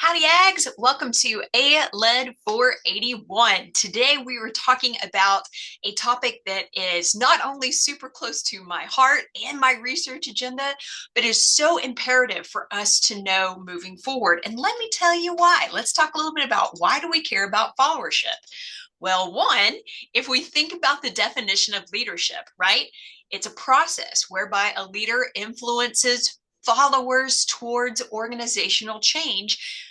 Howdy Ags, welcome to ALED 481. Today we were talking about a topic that is not only super close to my heart and my research agenda, but is so imperative for us to know moving forward. And let me tell you why. Let's talk a little bit about why do we care about followership? Well, one, if we think about the definition of leadership, right? It's a process whereby a leader influences followers towards organizational change.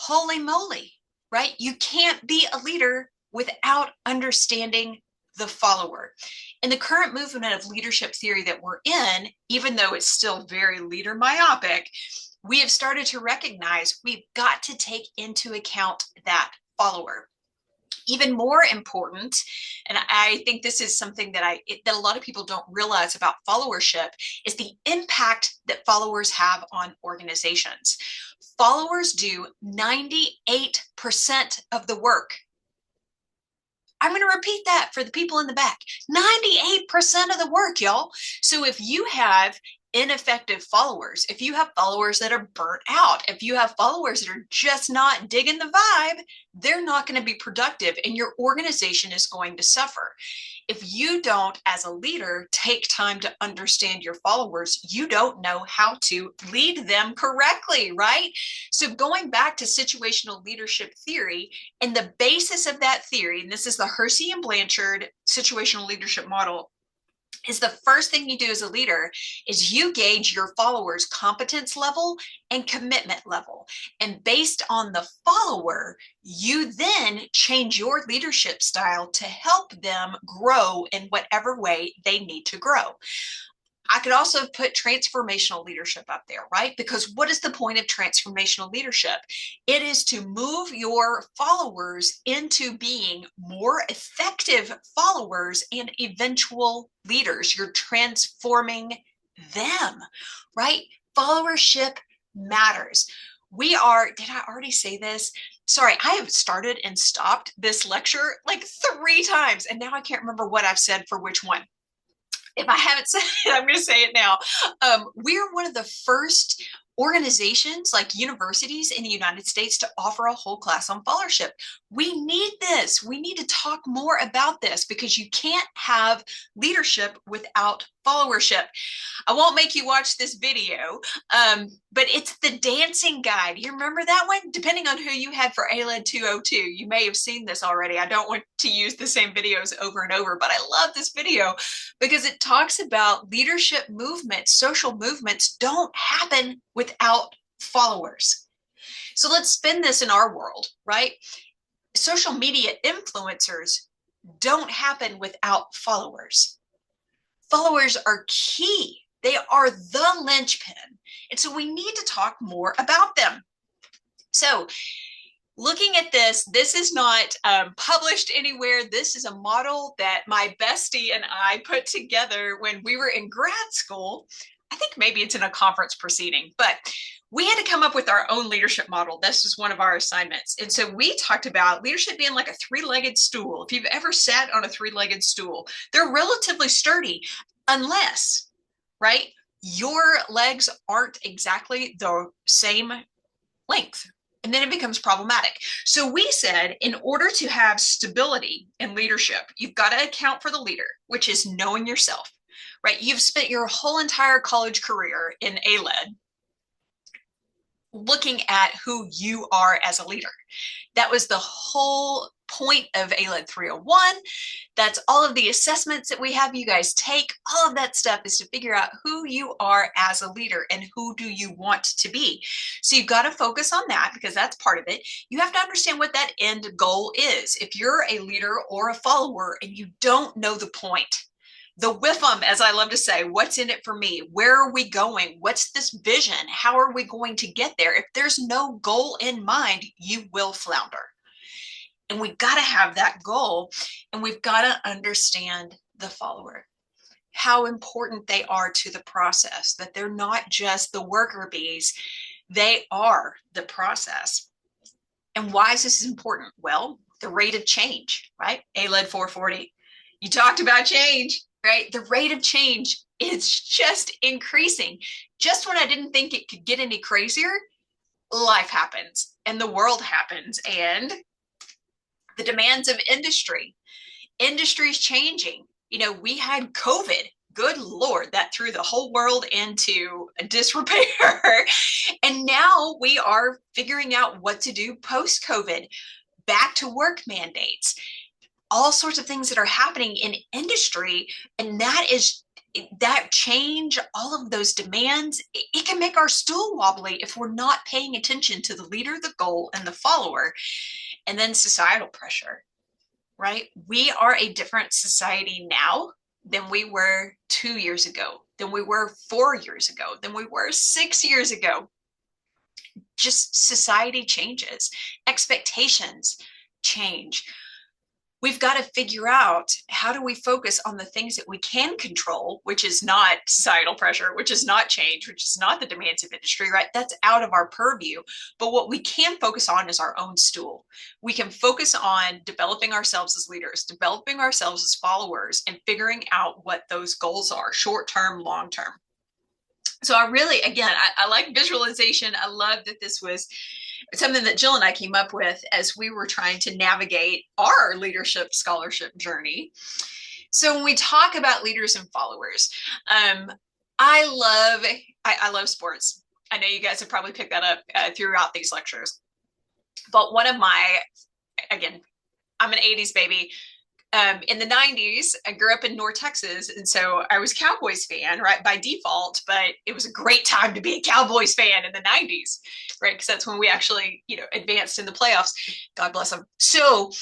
Holy moly, right? You can't be a leader without understanding the follower. In the current movement of leadership theory that we're in, even though it's still very leader myopic, we have started to recognize we've got to take into account that follower. Even more important, and I think this is something that a lot of people don't realize about followership, is the impact that followers have on organizations. Followers do 98% of the work. I'm going to repeat that for the people in the back. 98% of the work, y'all. So if you have ineffective followers, if you have followers that are burnt out, if you have followers that are just not digging the vibe, they're not going to be productive and your organization is going to suffer. If you don't, as a leader, take time to understand your followers, you don't know how to lead them correctly, right? So going back to situational leadership theory, and the basis of that theory, and this is the Hersey and Blanchard situational leadership model, is the first thing you do as a leader is you gauge your followers' competence level and commitment level. And based on the follower, you then change your leadership style to help them grow in whatever way they need to grow. I could also put transformational leadership up there, right? Because what is the point of transformational leadership? It is to move your followers into being more effective followers and eventual leaders. You're transforming them, right? Followership matters. Did I already say this? Sorry, I have started and stopped this lecture like 3 times, and now I can't remember what I've said for which one. If I haven't said it, I'm going to say it now. We're one of the first organizations, like universities in the United States, to offer a whole class on followership. We need this. We need to talk more about this because you can't have leadership without followership. I won't make you watch this video, but it's the dancing guide. You remember that one? Depending on who you had for ALED 202, you may have seen this already. I don't want to use the same videos over and over, but I love this video because it talks about leadership movements, social movements don't happen without followers. So let's spin this in our world, right? Social media influencers don't happen without followers. Followers are key. They are the linchpin. And so we need to talk more about them. So looking at this is not published anywhere. This is a model that my bestie and I put together when we were in grad school. I think maybe it's in a conference proceeding, but we had to come up with our own leadership model. This is one of our assignments. And so we talked about leadership being like a 3-legged stool. If you've ever sat on a 3-legged stool, they're relatively sturdy unless, right, your legs aren't exactly the same length. And then it becomes problematic. So we said, in order to have stability in leadership, you've got to account for the leader, which is knowing yourself, right? You've spent your whole entire college career in ALED looking at who you are as a leader. That was the whole point of ALED 301. That's all of the assessments that we have you guys take. All of that stuff is to figure out who you are as a leader and who do you want to be. So you've got to focus on that because that's part of it. You have to understand what that end goal is. If you're a leader or a follower and you don't know the point, the WIFM, as I love to say, what's in it for me? Where are we going? What's this vision? How are we going to get there? If there's no goal in mind, you will flounder. And we've got to have that goal, and we've got to understand the follower, how important they are to the process, that they're not just the worker bees, they are the process. And why is this important? Well, the rate of change, right? ALED 440. You talked about change. Right? The rate of change is just increasing. Just when I didn't think it could get any crazier, life happens and the world happens, and the demands of industry's changing. You know, we had COVID. Good Lord, that threw the whole world into a disrepair. And now we are figuring out what to do post COVID, back to work mandates, all sorts of things that are happening in industry. And that change, all of those demands, it can make our stool wobbly if we're not paying attention to the leader, the goal, and the follower. And then societal pressure, right? We are a different society now than we were 2 years ago, than we were 4 years ago, than we were 6 years ago. Just society changes, expectations change. We've got to figure out, how do we focus on the things that we can control, which is not societal pressure, which is not change, which is not the demands of industry, right? That's out of our purview. But what we can focus on is our own stool. We can focus on developing ourselves as leaders, developing ourselves as followers, and figuring out what those goals are, short-term, long-term. So I really, again, I like visualization. I love that this was something that Jill and I came up with as we were trying to navigate our leadership scholarship journey. So when we talk about leaders and followers, I love sports. I know you guys have probably picked that up throughout these lectures. But one of my, again, I'm an 80s baby. In the 90s, I grew up in North Texas, and so I was a Cowboys fan, right, by default, but it was a great time to be a Cowboys fan in the 90s, right, because that's when we actually, advanced in the playoffs. God bless them. So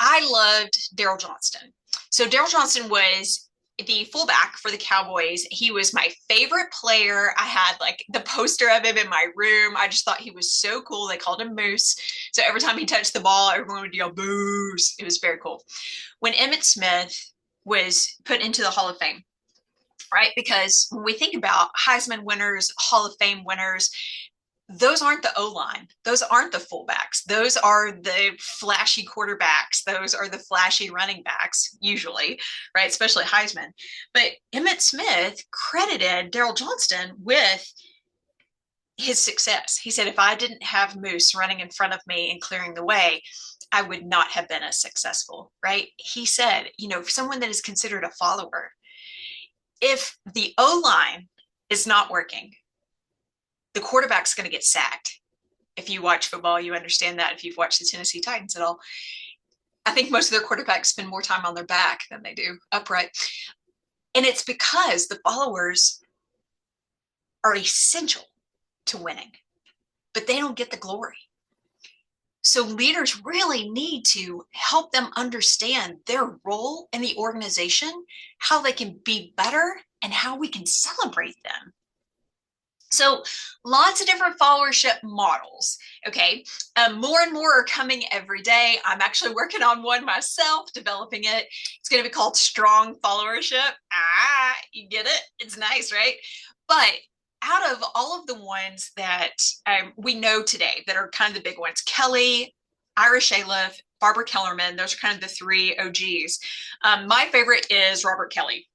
I loved Daryl Johnston. So Daryl Johnston was the fullback for the Cowboys. He was my favorite player. I had like the poster of him in my room. I just thought he was so cool. They called him Moose. So every time he touched the ball, everyone would yell Moose. It was very cool. When Emmitt Smith was put into the Hall of Fame, right? Because when we think about Heisman winners, Hall of Fame winners, those aren't the O-line. Those aren't the fullbacks. Those are the flashy quarterbacks. Those are the flashy running backs, usually, right? Especially Heisman. But Emmitt Smith credited Daryl Johnston with his success. He said, if I didn't have Moose running in front of me and clearing the way, I would not have been as successful, right? He said, for someone that is considered a follower, if the O-line is not working, the quarterback's going to get sacked. If you watch football, you understand that. If you've watched the Tennessee Titans at all, I think most of their quarterbacks spend more time on their back than they do upright. And it's because the followers are essential to winning, but they don't get the glory. So leaders really need to help them understand their role in the organization, how they can be better, and how we can celebrate them. So lots of different followership models, okay? More and more are coming every day. I'm actually working on one myself, developing it. It's going to be called Strong Followership. You get it? It's nice, right? But out of all of the ones that we know today that are kind of the big ones, Kelly, Ira Shaliff, Barbara Kellerman, those are kind of the three OGs. My favorite is Robert Kelly.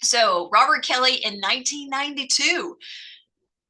So Robert Kelly in 1992,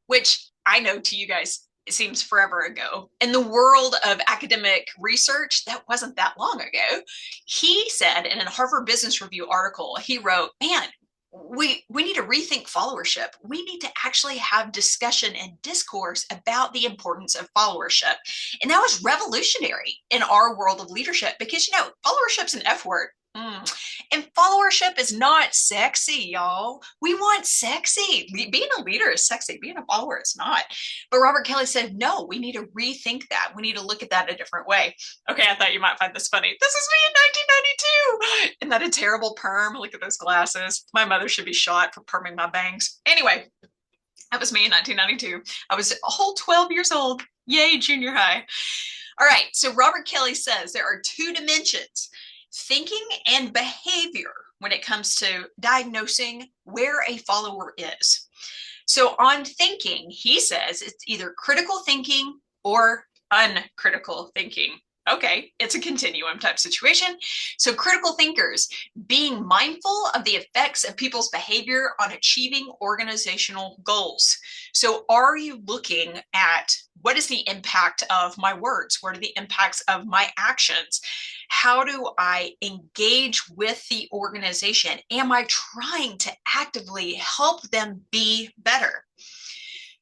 which I know to you guys, it seems forever ago. In the world of academic research, that wasn't that long ago. He said in a Harvard Business Review article, he wrote, man, we need to rethink followership. We need to actually have discussion and discourse about the importance of followership. And that was revolutionary in our world of leadership because, followership's an F word. And followership is not sexy, y'all. We want sexy. Being a leader is sexy. Being a follower is not. But Robert Kelly said, no, we need to rethink that. We need to look at that a different way. Okay, I thought you might find this funny. This is me in 1992. Isn't that a terrible perm? Look at those glasses. My mother should be shot for perming my bangs. Anyway, that was me in 1992. I was a whole 12 years old. Yay, junior high. All right, so Robert Kelly says there are two dimensions: thinking and behavior when it comes to diagnosing where a follower is. So on thinking, he says it's either critical thinking or uncritical thinking. Okay, it's a continuum type situation. So, critical thinkers, being mindful of the effects of people's behavior on achieving organizational goals. So, are you looking at what is the impact of my words? What are the impacts of my actions? How do I engage with the organization? Am I trying to actively help them be better?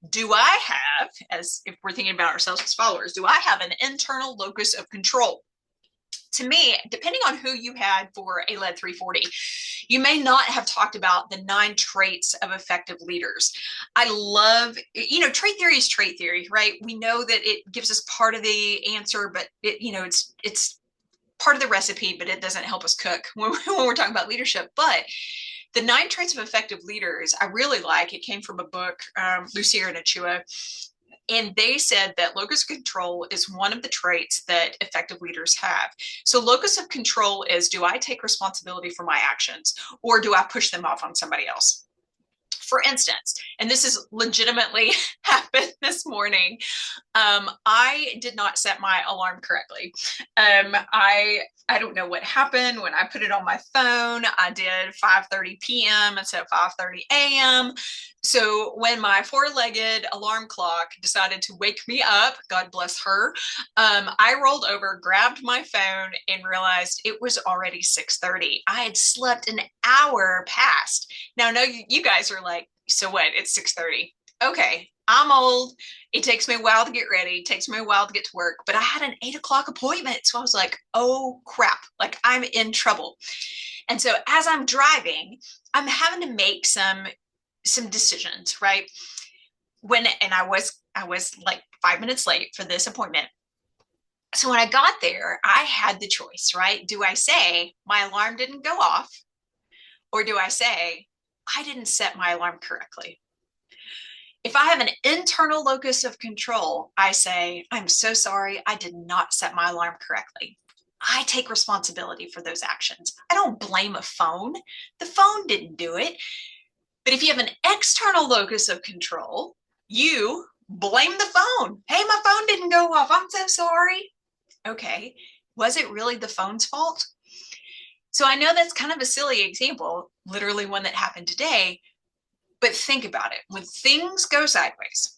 Do I have, as if we're thinking about ourselves as followers, do I have an internal locus of control? To me, depending on who you had for ALED 340, you may not have talked about the 9 traits of effective leaders. I love, trait theory is trait theory, right? We know that it gives us part of the answer, but it's part of the recipe, but it doesn't help us cook when we're talking about leadership. But the 9 traits of effective leaders, I really like. It came from a book, Lucia and Achua, and they said that locus of control is one of the traits that effective leaders have. So locus of control is, do I take responsibility for my actions, or do I push them off on somebody else? For instance, and this is legitimately happened this morning, I did not set my alarm correctly. I don't know what happened when I put it on my phone. I did 5:30 p.m. instead of 5:30 a.m. So when my four-legged alarm clock decided to wake me up, God bless her, I rolled over, grabbed my phone, and realized it was already 6:30. I had slept an hour past. Now, I know you guys are like, so what? It's 6:30. Okay, I'm old. It takes me a while to get ready. It takes me a while to get to work, but I had an 8 o'clock appointment. So I was like, oh crap, like I'm in trouble. And so as I'm driving, I'm having to make some decisions, right? And I was like 5 minutes late for this appointment. So when I got there, I had the choice, right? Do I say my alarm didn't go off, or do I say I didn't set my alarm correctly? If I have an internal locus of control, I say, I'm so sorry, I did not set my alarm correctly. I take responsibility for those actions. I don't blame a phone. The phone didn't do it. But if you have an external locus of control, you blame the phone. Hey, my phone didn't go off. I'm so sorry. Okay. Was it really the phone's fault? So I know that's kind of a silly example, literally one that happened today, but think about it. When things go sideways,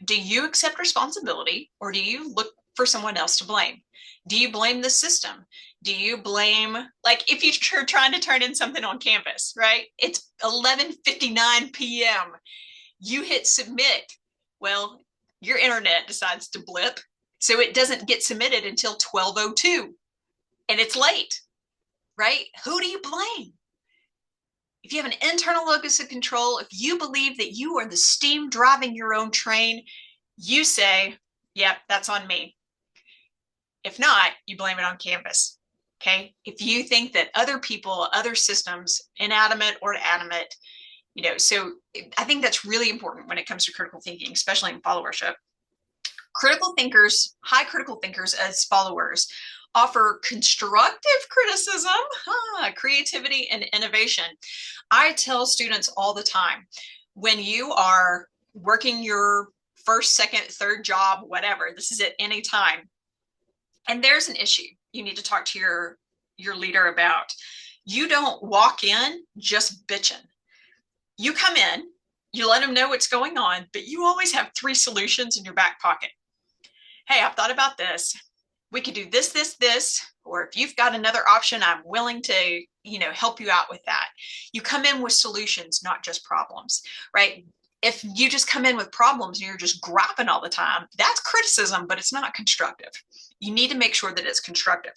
do you accept responsibility, or do you look for someone else to blame? Do you blame the system? Do you blame, like if you're trying to turn in something on Canvas, right? It's 11:59 p.m. You hit submit. Well, your internet decides to blip, so it doesn't get submitted until 12:02, and it's late, right? Who do you blame? If you have an internal locus of control, if you believe that you are the steam driving your own train, you say, yep, that's on me. If not, you blame it on Canvas. Okay. If you think that other people, other systems, inanimate or animate, so I think that's really important when it comes to critical thinking, especially in followership. Critical thinkers, high critical thinkers as followers, offer constructive criticism, creativity, and innovation. I tell students all the time, when you are working your first, second, third job, whatever, this is at any time, and there's an issue you need to talk to your leader about. You don't walk in just bitching. You come in, you let them know what's going on, but you always have 3 solutions in your back pocket. Hey, I've thought about this. We could do this, this, this, or if you've got another option, I'm willing to, help you out with that. You come in with solutions, not just problems, right? If you just come in with problems and you're just griping all the time, that's criticism, but it's not constructive. You need to make sure that it's constructive.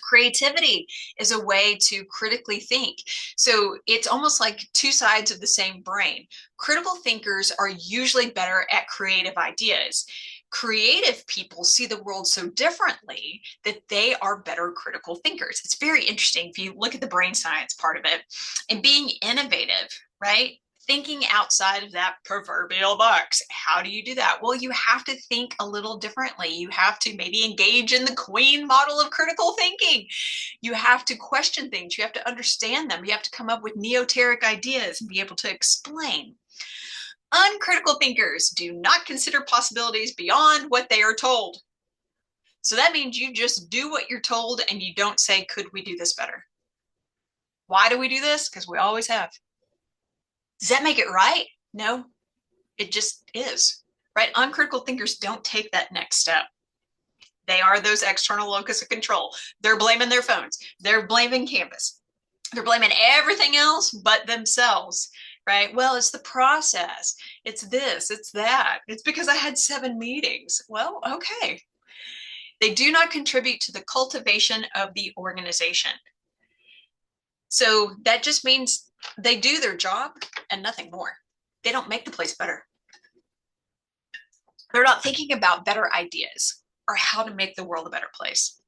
Creativity is a way to critically think. So it's almost like 2 sides of the same brain. Critical thinkers are usually better at creative ideas. Creative people see the world so differently that they are better critical thinkers. It's very interesting if you look at the brain science part of it, and being innovative, right? Thinking outside of that proverbial box. How do you do that? Well, you have to think a little differently. You have to maybe engage in the Queen model of critical thinking. You have to question things. You have to understand them. You have to come up with neoteric ideas and be able to explain. Uncritical thinkers do not consider possibilities beyond what they are told. So that means you just do what you're told and you don't say, could we do this better? Why do we do this? Because we always have. Does that make it right? No, it just is, right? Uncritical thinkers don't take that next step. They are those external locus of control. They're blaming their phones. They're blaming Canvas. They're blaming everything else but themselves, right? Well, it's the process. It's this, it's that. It's because I had 7 meetings. Well, okay. They do not contribute to the cultivation of the organization. So that just means they do their job and nothing more. They don't make the place better. They're not thinking about better ideas or how to make the world a better place.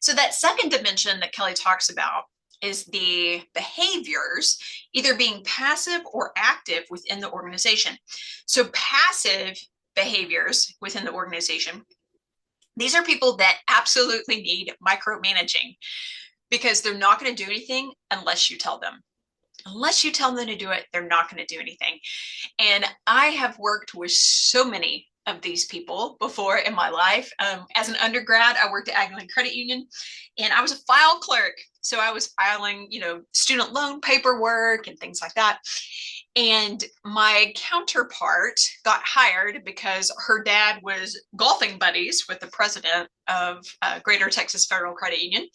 So that second dimension that Kelly talks about is the behaviors either being passive or active within the organization. So passive behaviors within the organization, these are people that absolutely need micromanaging because they're not going to do anything unless you tell them. Unless you tell them to do it, they're not going to do anything. And I have worked with so many of these people before in my life. As an undergrad, I worked at Agilent Credit Union, and I was a file clerk. So I was filing, student loan paperwork and things like that. And my counterpart got hired because her dad was golfing buddies with the president of Greater Texas Federal Credit Union.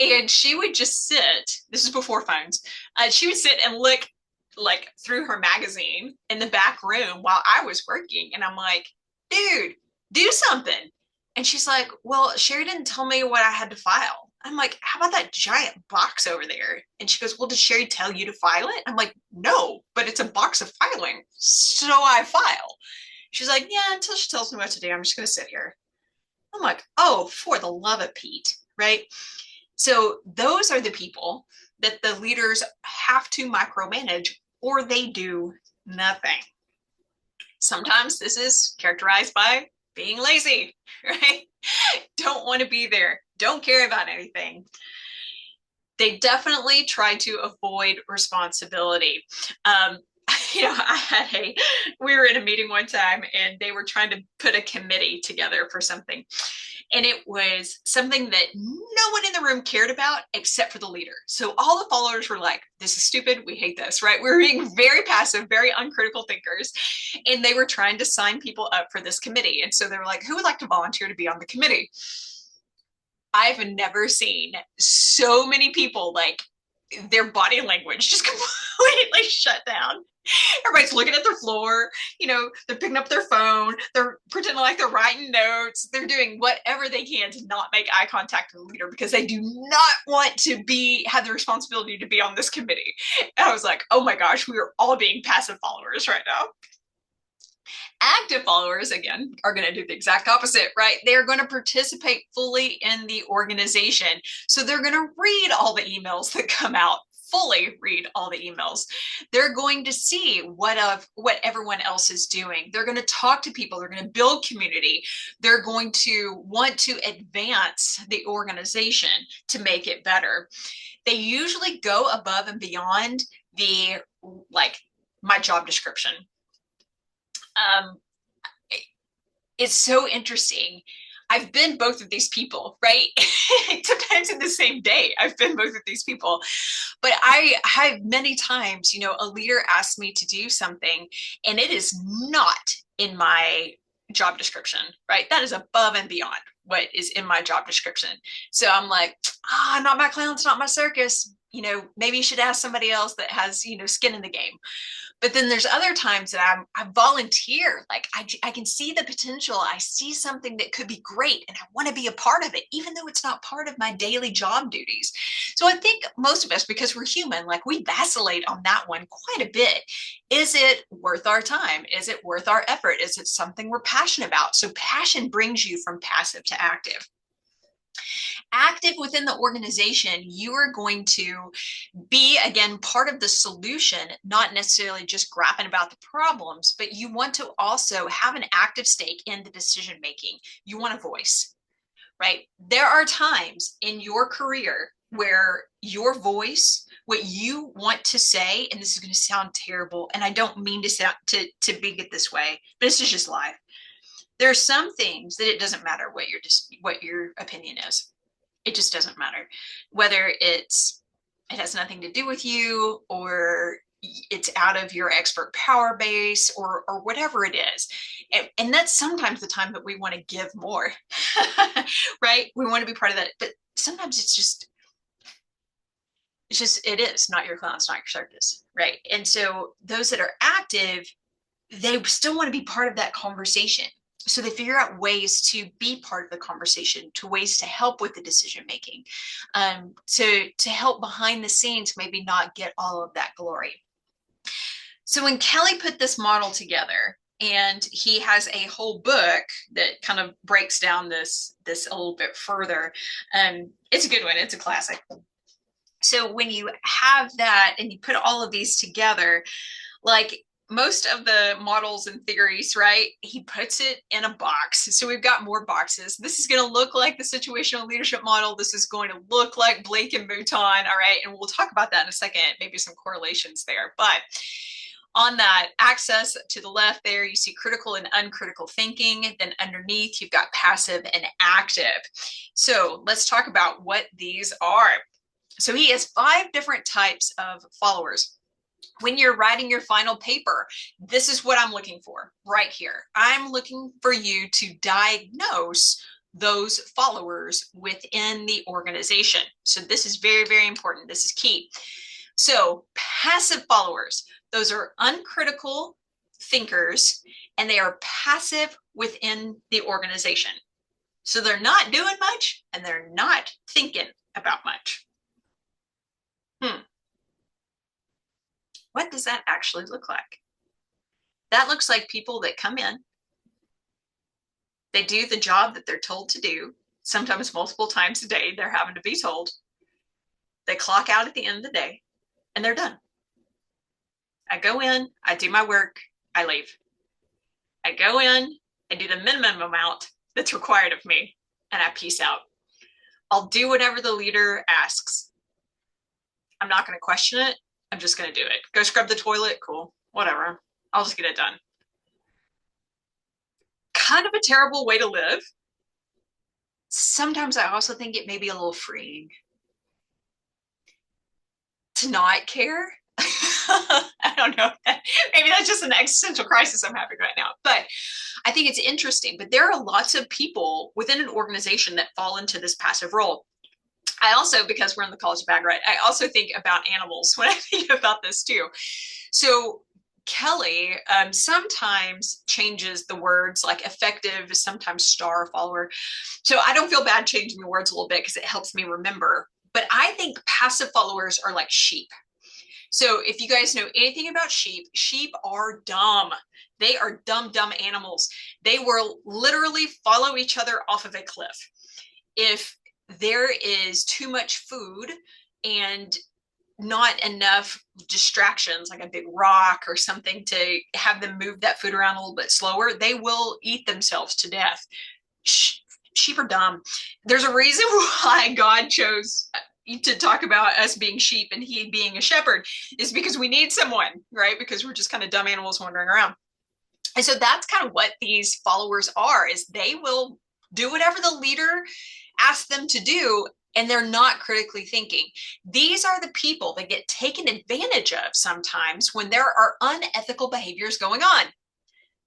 And she would just sit, this is before phones, she would sit and look like through her magazine in the back room while I was working. And I'm like, dude, do something. And she's like, well, Sherry didn't tell me what I had to file. I'm like, how about that giant box over there? And she goes, well, did Sherry tell you to file it? I'm like, no, but it's a box of filing. So I file. She's like, yeah, until she tells me what to do, I'm just going to sit here. I'm like, oh, for the love of Pete, right? So those are the people that the leaders have to micromanage or they do nothing. Sometimes this is characterized by being lazy, right? Don't want to be there. Don't care about anything. They definitely try to avoid responsibility. We were in a meeting one time and they were trying to put a committee together for something. And it was something that no one in the room cared about except for the leader. So all the followers were like, this is stupid. We hate this, right? We're being very passive, very uncritical thinkers. And they were trying to sign people up for this committee. And so they were like, who would like to volunteer to be on the committee? I've never seen so many people like their body language just completely shut down. Everybody's looking at their floor, they're picking up their phone, they're pretending like they're writing notes, they're doing whatever they can to not make eye contact with the leader because they do not want to have the responsibility to be on this committee. And I was like, oh my gosh, we are all being passive followers right now. Active followers, again, are going to do the exact opposite, right? They're going to participate fully in the organization. So they're going to read all the emails that come out, fully read all the emails. They're going to see what everyone else is doing. They're going to talk to people. They're going to build community. They're going to want to advance the organization to make it better. They usually go above and beyond my job description. It's so interesting. I've been both of these people, right? Sometimes in the same day, I've been both of these people. But I have many times, a leader asked me to do something and it is not in my job description, right? That is above and beyond what is in my job description. So I'm like, not my clowns, not my circus. Maybe you should ask somebody else that has, skin in the game. But then there's other times that I volunteer, like I can see the potential. I see something that could be great and I want to be a part of it, even though it's not part of my daily job duties. So I think most of us, because we're human, we vacillate on that one quite a bit. Is it worth our time? Is it worth our effort? Is it something we're passionate about? So passion brings you from passive to active. Active within the organization, you are going to be, again, part of the solution, not necessarily just grappling about the problems, but you want to also have an active stake in the decision making. You want a voice, right? There are times in your career where your voice, what you want to say, and this is going to sound terrible, and I don't mean to be it this way, but this is just life. There's some things that it doesn't matter what your opinion is. It just doesn't matter whether it has nothing to do with you, or it's out of your expert power base, or whatever it is. And that's sometimes the time that we want to give more, right? We want to be part of that. But sometimes it is not your class, not your circus, right? And so those that are active, they still want to be part of that conversation. So they figure out ways to be part of the conversation, to ways to help with the decision making, to help behind the scenes, maybe not get all of that glory. So when Kelly put this model together, and he has a whole book that kind of breaks down this a little bit further. It's a good one. It's a classic. So when you have that and you put all of these together, like most of the models and theories, right? He puts it in a box. So we've got more boxes. This is going to look like the situational leadership model. This is going to look like Blake and Mouton. All right. And we'll talk about that in a second, maybe some correlations there. But on that axis to the left there, you see critical and uncritical thinking. Then underneath, you've got passive and active. So let's talk about what these are. So he has 5 different types of followers. When you're writing your final paper, this is what I'm looking for right here. I'm looking for you to diagnose those followers within the organization. So this is very, very important. This is key. So passive followers, those are uncritical thinkers, and they are passive within the organization. So they're not doing much and they're not thinking about much. What does that actually look like? That looks like people that come in, they do the job that they're told to do, sometimes multiple times a day, they're having to be told. They clock out at the end of the day, and they're done. I go in, I do my work, I leave. I go in, I do the minimum amount that's required of me, and I peace out. I'll do whatever the leader asks. I'm not going to question it. I'm just going to do it. Go scrub the toilet. Cool. Whatever. I'll just get it done. Kind of a terrible way to live. Sometimes I also think it may be a little freeing to not care. I don't know. Maybe that's just an existential crisis I'm having right now. But I think it's interesting. But there are lots of people within an organization that fall into this passive role. I also, because we're in the college bag, right? I also think about animals when I think about this too. So Kelly sometimes changes the words, like effective is sometimes star follower. So I don't feel bad changing the words a little bit because it helps me remember. But I think passive followers are like sheep. So if you guys know anything about sheep, sheep are dumb. They are dumb animals. They will literally follow each other off of a cliff. If there is too much food and not enough distractions, like a big rock or something to have them move that food around a little bit slower, they will eat themselves to death. Sheep are dumb. There's a reason why God chose to talk about us being sheep and he being a shepherd, is because we need someone, right? Because we're just kind of dumb animals wandering around. And so that's kind of what these followers are, is they will do whatever the leader asks them to do, and they're not critically thinking. These are the people that get taken advantage of sometimes when there are unethical behaviors going on.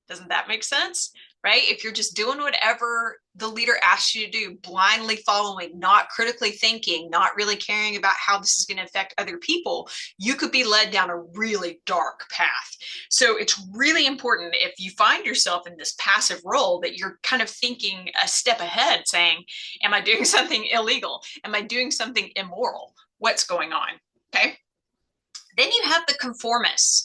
Doesn't that make sense? Right? If you're just doing whatever the leader asks you to do, blindly following, not critically thinking, not really caring about how this is going to affect other people, you could be led down a really dark path. So it's really important, if you find yourself in this passive role, that you're kind of thinking a step ahead, saying, am I doing something illegal? Am I doing something immoral? What's going on? Okay. Then you have the conformists.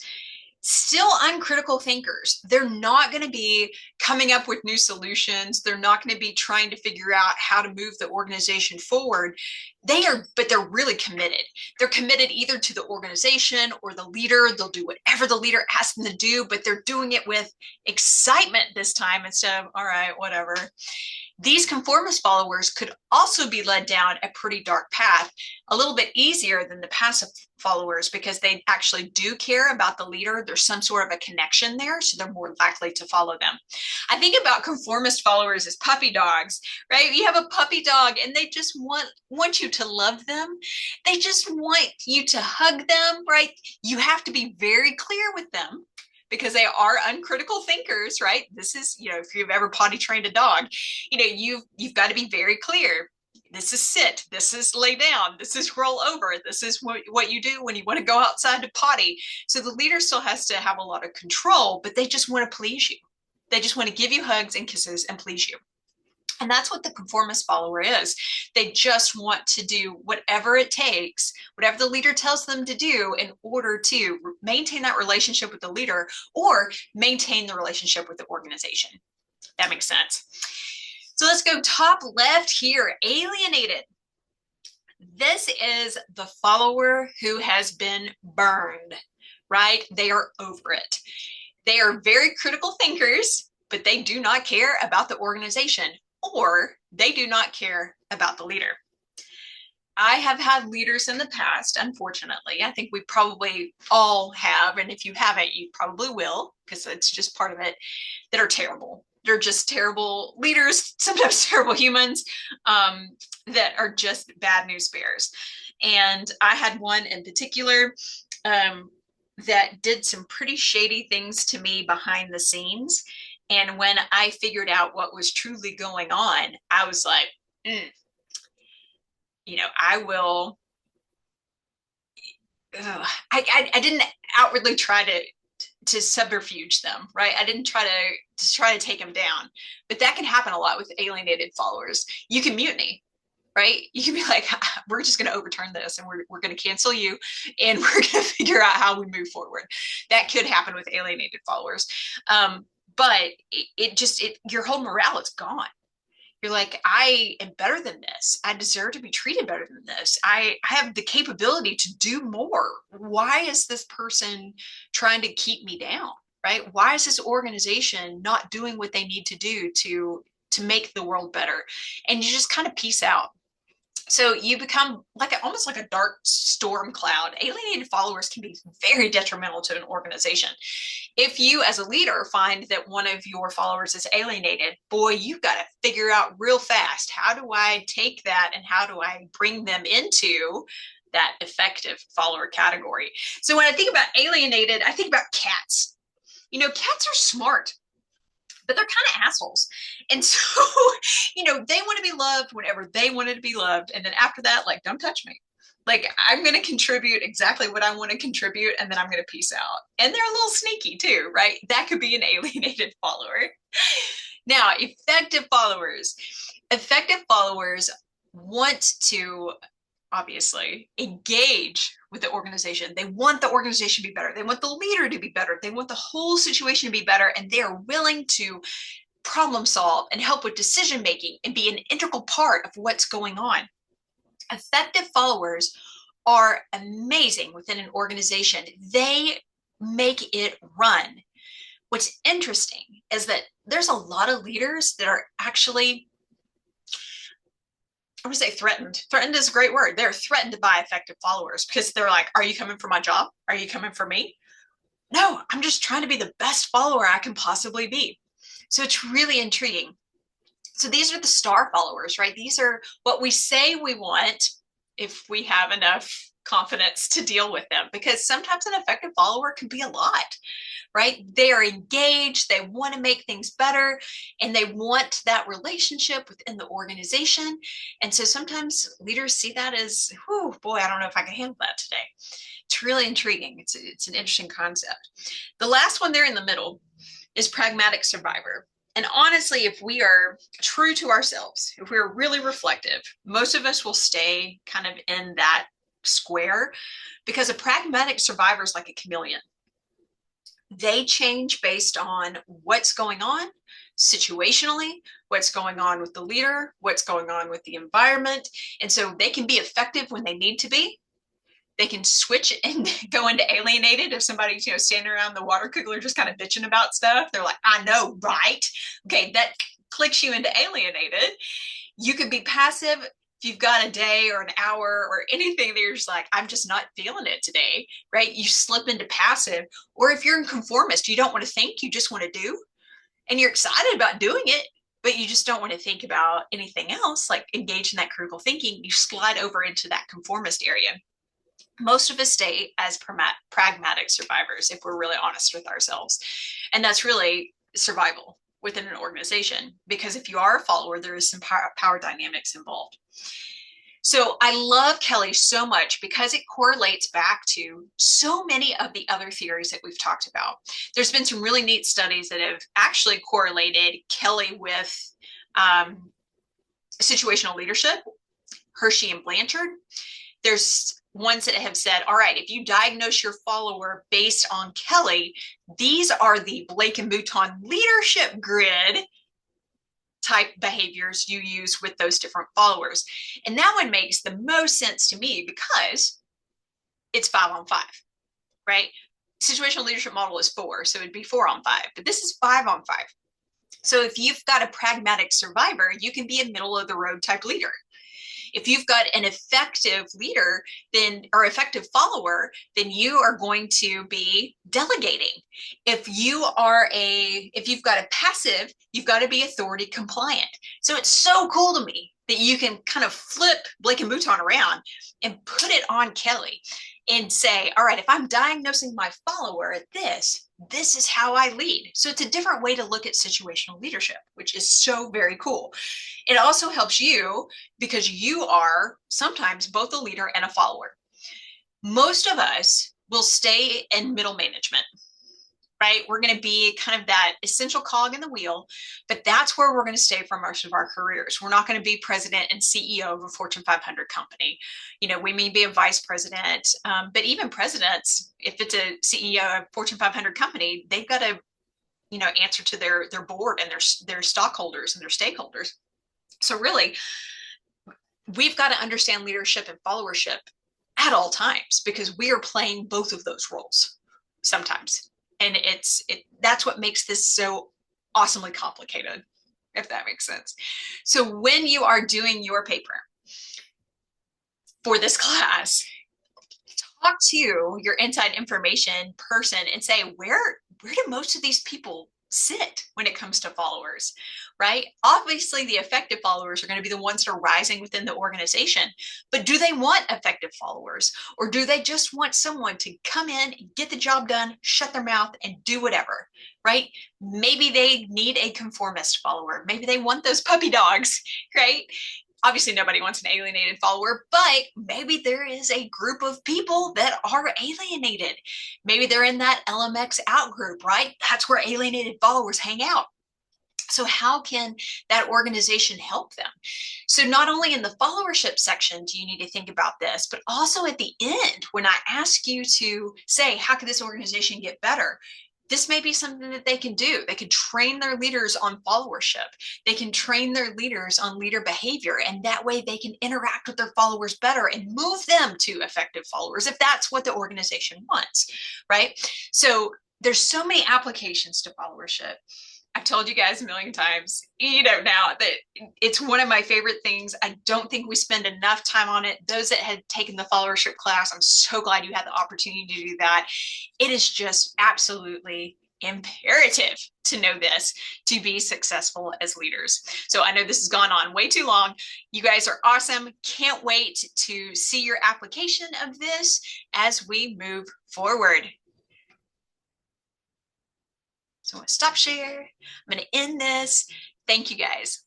Still uncritical thinkers. They're not going to be coming up with new solutions. They're not going to be trying to figure out how to move the organization forward. But they're really committed. They're committed either to the organization or the leader. They'll do whatever the leader asks them to do, but they're doing it with excitement this time instead of, all right, whatever. These conformist followers could also be led down a pretty dark path, a little bit easier than the passive followers, because they actually do care about the leader. There's some sort of a connection there, so they're more likely to follow them. I think about conformist followers as puppy dogs, right? You have a puppy dog and they just want you to love them. They just want you to hug them, right? You have to be very clear with them because they are uncritical thinkers, right? This is, if you've ever potty trained a dog, you've got to be very clear. This is sit, this is lay down, this is roll over, this is what you do when you want to go outside to potty. So the leader still has to have a lot of control, but they just want to please you. They just want to give you hugs and kisses and please you. And that's what the conformist follower is. They just want to do whatever it takes, whatever the leader tells them to do in order to maintain that relationship with the leader or maintain the relationship with the organization. That makes sense. So let's go top left here, alienated. This is the follower who has been burned, right? They are over it. They are very critical thinkers, but they do not care about the organization, or they do not care about the leader. I have had leaders in the past, unfortunately. I think we probably all have, and if you haven't, you probably will, because it's just part of it, that are terrible. They're just terrible leaders, sometimes terrible humans, that are just bad news bears. And I had one in particular that did some pretty shady things to me behind the scenes. And when I figured out what was truly going on, I was like, I will. I didn't outwardly try to subterfuge them, right? I didn't try to take them down, but that can happen a lot with alienated followers. You can mutiny, right? You can be like, we're just going to overturn this and we're going to cancel you and we're going to figure out how we move forward. That could happen with alienated followers. But your whole morale is gone. You're like, I am better than this. I deserve to be treated better than this. I have the capability to do more. Why is this person trying to keep me down, right? Why is this organization not doing what they need to do to make the world better? And you just kind of peace out. So you become almost like a dark storm cloud. Alienated followers can be very detrimental to an organization. If you as a leader find that one of your followers is alienated, boy, you've got to figure out real fast, how do I take that and how do I bring them into that effective follower category? So when I think about alienated, I think about cats. Cats are smart, but they're kind of assholes. And so, they want to be loved whenever they wanted to be loved. And then after that, don't touch me. I'm going to contribute exactly what I want to contribute, and then I'm going to peace out. And they're a little sneaky too, right? That could be an alienated follower. Now, effective followers want to obviously engage with the organization. They want the organization to be better. They want the leader to be better. They want the whole situation to be better. And they are willing to problem solve and help with decision making and be an integral part of what's going on. Effective followers are amazing within an organization. They make it run. What's interesting is that there's a lot of leaders that are actually, I'm going to say threatened. Threatened is a great word. They're threatened by effective followers because they're like, are you coming for my job? Are you coming for me? No, I'm just trying to be the best follower I can possibly be. So it's really intriguing. So these are the star followers, right? These are what we say we want if we have enough confidence to deal with them, because sometimes an effective follower can be a lot, right? They are engaged, they want to make things better, and they want that relationship within the organization. And so sometimes leaders see that as, oh boy, I don't know if I can handle that today. It's really intriguing. It's an interesting concept. The last one there in the middle is pragmatic survivor. And honestly, if we are true to ourselves, if we're really reflective, most of us will stay kind of in that square, because a pragmatic survivor is like a chameleon. They change based on what's going on situationally, what's going on with the leader, what's going on with the environment. And so they can be effective when they need to be. They can switch and go into alienated if somebody's, standing around the water cooler just kind of bitching about stuff. They're like, I know, right? Okay, that clicks you into alienated. You could be passive if you've got a day or an hour or anything that you're just like, I'm just not feeling it today, right? You slip into passive. Or if you're in conformist, you don't want to think, you just want to do. and you're excited about doing it, but you just don't want to think about anything else, like engage in that critical thinking, you slide over into that conformist area. Most of us stay as pragmatic survivors if we're really honest with ourselves. And that's really survival within an organization, because if you are a follower, there is some power dynamics involved. So I love Kelly so much because it correlates back to so many of the other theories that we've talked about. There's been some really neat studies that have actually correlated Kelly with situational leadership, Hershey and Blanchard. There's ones that have said, all right, if you diagnose your follower based on Kelly, these are the Blake and Mouton leadership grid type behaviors you use with those different followers. And that one makes the most sense to me because it's 5 on 5, right? Situational leadership model is 4, so it'd be 4 on 5, but this is 5 on 5. So if you've got a pragmatic survivor, you can be a middle of the road type leader. If you've got an effective leader, then or effective follower, then you are going to be delegating. If you've got a passive, you've got to be authority compliant. So it's so cool to me that you can kind of flip Blake and Mouton around and put it on Kelly and say, all right, if I'm diagnosing my follower at this is how I lead. So it's a different way to look at situational leadership, which is so very cool. It also helps you because you are sometimes both a leader and a follower. Most of us will stay in middle management, right? We're going to be kind of that essential cog in the wheel, but that's where we're going to stay for most of our careers. We're not going to be president and CEO of a Fortune 500 company. You know, we may be a vice president, but even presidents, if it's a CEO of a Fortune 500 company, they've got to, you know, answer to their board and their stockholders and their stakeholders. So really, we've got to understand leadership and followership at all times because we are playing both of those roles sometimes. And that's what makes this so awesomely complicated, if that makes sense. So when you are doing your paper for this class, talk to your inside information person and say, where do most of these people sit when it comes to followers, right? Obviously, the effective followers are going to be the ones that are rising within the organization, but do they want effective followers, or do they just want someone to come in, get the job done, shut their mouth, and do whatever, right? Maybe they need a conformist follower. Maybe they want those puppy dogs, right? Obviously, nobody wants an alienated follower, but maybe there is a group of people that are alienated. Maybe they're in that LMX out group, right? That's where alienated followers hang out. So how can that organization help them? So not only in the followership section do you need to think about this, but also at the end, when I ask you to say, how can this organization get better? This may be something that they can do. They can train their leaders on followership. They can train their leaders on leader behavior, and that way they can interact with their followers better and move them to effective followers if that's what the organization wants, right? So there's so many applications to followership. I've told you guys a million times, you know, now that it's one of my favorite things. I don't think we spend enough time on it. Those that had taken the followership class, I'm so glad you had the opportunity to do that. It is just absolutely imperative to know this to be successful as leaders. So I know this has gone on way too long. You guys are awesome. Can't wait to see your application of this as we move forward. So I'm going to stop share. I'm going to end this. Thank you guys.